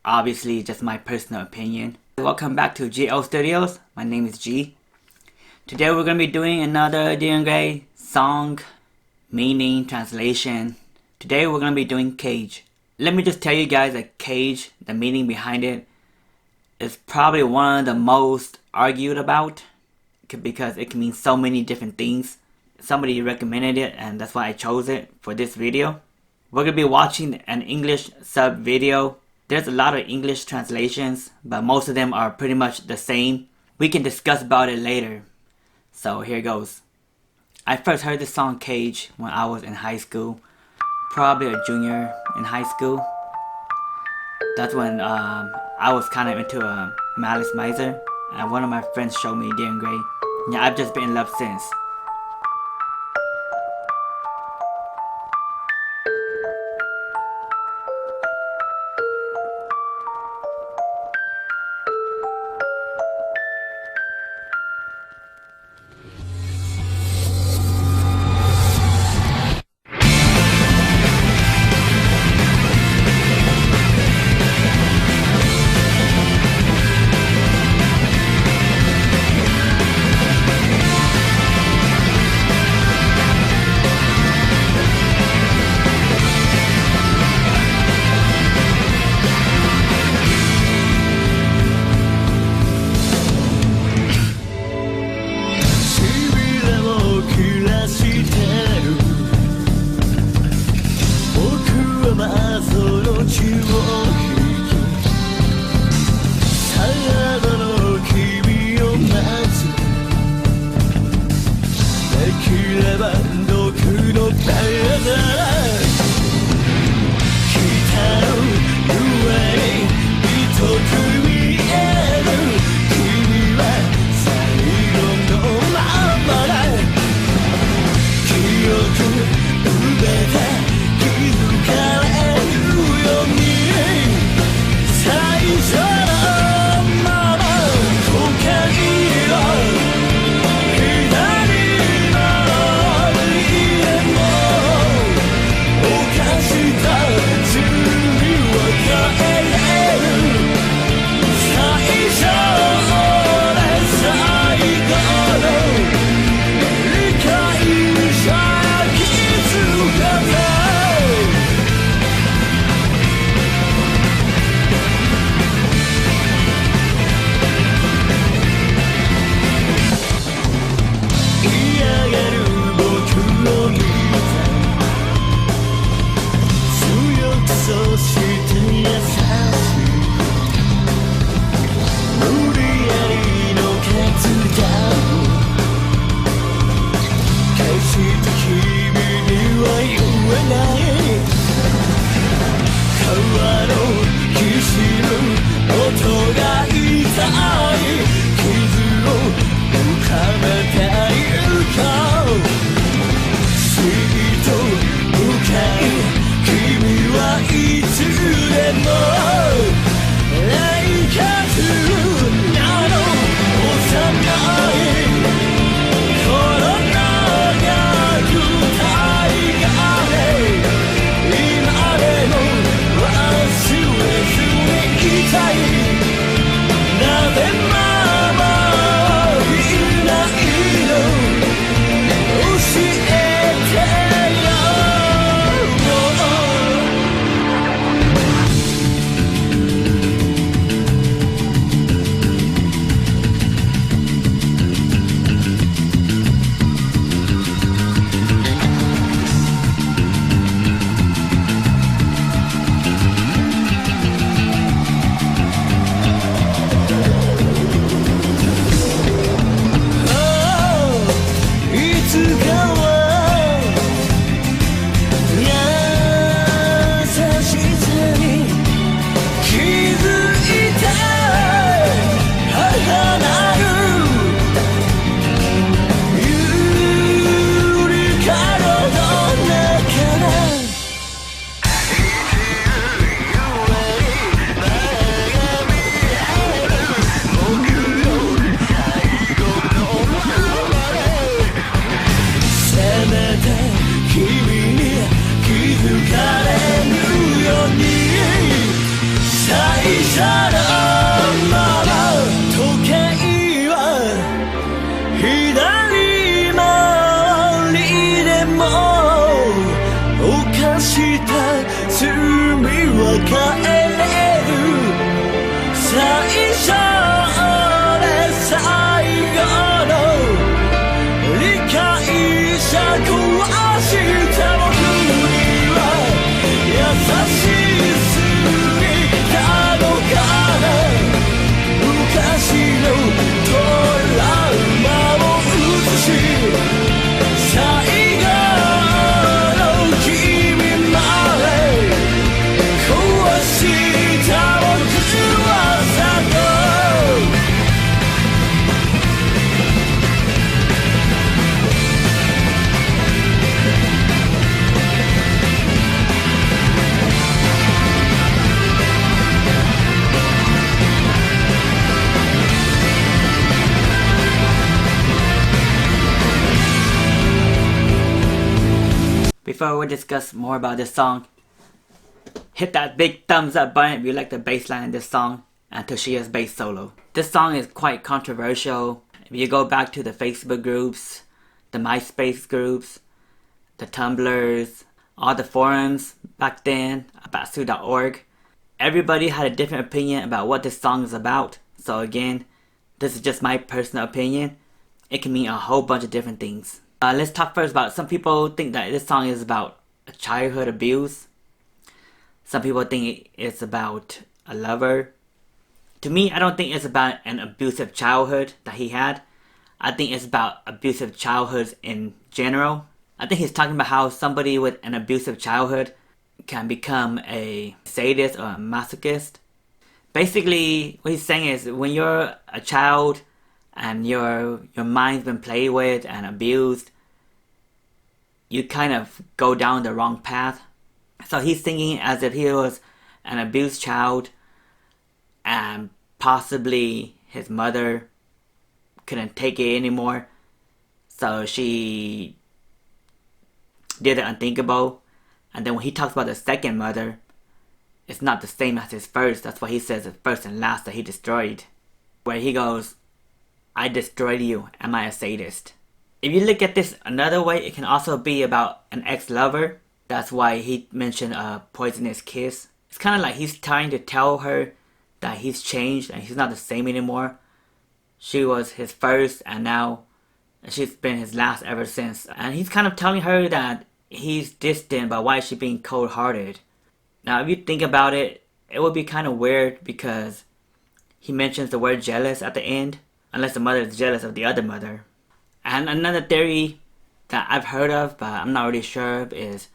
obviously just my personal opinion. Welcome back to GL Studios. My name is G. Today we're going to be doing another Dion Gray song meaning translation. Today we're going to be doing cage. Let me just tell you guys that cage, the meaning behind it, is probably one of the most argued about because it can mean so many different things. Somebody recommended it and that's why I chose it for this video. We're going to be watching an English sub video. There's a lot of English translations, but most of them are pretty much the same. We can discuss about it later. So here goes. I first heard this song Cage when I was in high school. Probably a junior in high school. That's when I was kind of into Malice Miser. And one of my friends showed me Dion Gray. Yeah, I've just been in love since. 車のまま時計は左回りでも犯した罪は変えれる最初で最後の理解者壊した僕には優しすぎたのかな昔のトラウマを映し最後の君まで壊した僕はさとBefore we discuss more about this song, hit that big thumbs up button if you like the bass line in this song and Toshiya's bass solo. This song is quite controversial. If you go back to the Facebook groups, the MySpace groups, the Tumblrs, all the forums back then, abatsu.org, everybody had a different opinion about what this song is about. So again, this is just my personal opinion. It can mean a whole bunch of different things. Let's talk first about, some people think that this song is about a childhood abuse. Some people think it's about a lover. To me, I don't think it's about an abusive childhood that he had. I think it's about abusive childhoods in general. I think he's talking about how somebody with an abusive childhood can become a sadist or a masochist. Basically, what he's saying is when you're a child and your mind's been played with and abused, you kind of go down the wrong path. So he's thinking as if he was an abused child and possibly his mother couldn't take it anymore. So she did the unthinkable. And then when he talks about the second mother, it's not the same as his first. That's why he says the first and last that he destroyed. Where he goes, I destroyed you, am I a sadist? If you look at this another way, it can also be about an ex-lover. That's why he mentioned a poisonous kiss. It's kind of like he's trying to tell her that he's changed and he's not the same anymore. She was his first and now she's been his last ever since. And he's kind of telling her that he's distant, but why is she being cold-hearted? Now if you think about it, it would be kind of weird because he mentions the word jealous at the end. Unless the mother is jealous of the other mother. And another theory that I've heard of, but I'm not really sure of, is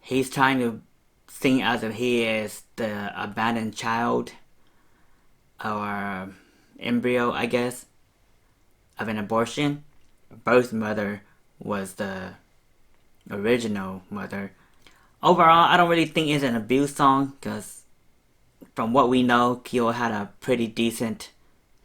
he's trying to sing as if he is the abandoned child or embryo, I guess, of an abortion. Birth mother was the original mother. Overall, I don't really think it's an abuse song because from what we know, Kyo had a pretty decent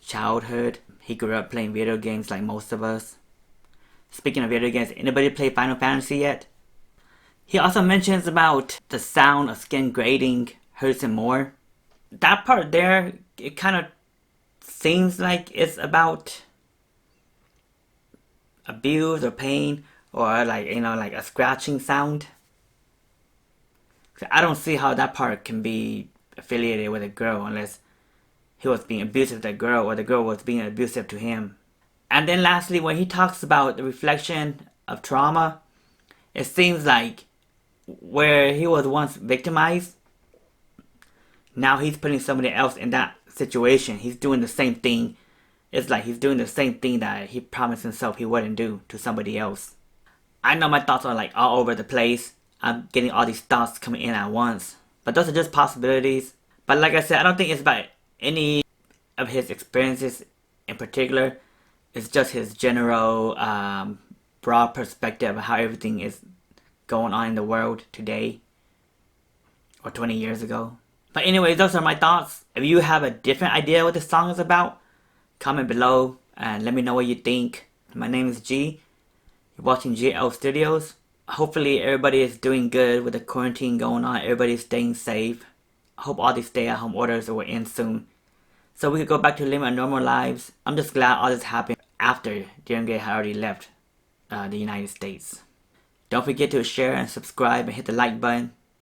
childhood. He grew up playing video games like most of us. Speaking of video games, anybody play Final Fantasy yet? He also mentions about the sound of skin grating hurts him more. That part there, it kind of seems like it's about abuse or pain or like, you know, like a scratching sound. So I don't see how that part can be affiliated with a girl unless he was being abusive to the girl or the girl was being abusive to him. And then lastly, when he talks about the reflection of trauma, it seems like where he was once victimized, now he's putting somebody else in that situation. He's doing the same thing. It's like he's doing the same thing that he promised himself he wouldn't do to somebody else. I know my thoughts are like all over the place. I'm getting all these thoughts coming in at once. But those are just possibilities. But like I said, I don't think it's about any of his experiences in particular. It's just his general broad perspective of how everything is going on in the world today or 20 years ago. But anyway, those are my thoughts. If you have a different idea what this song is about, comment below and let me know what you think. My name is G. You're watching GL Studios. Hopefully everybody is doing good with the quarantine going on. Everybody's staying safe. Hope all these stay-at-home orders will end soon, so we could go back to living our normal lives. I'm just glad all this happened after Darren Gray had already left the United States. Don't forget to share and subscribe and hit the like button.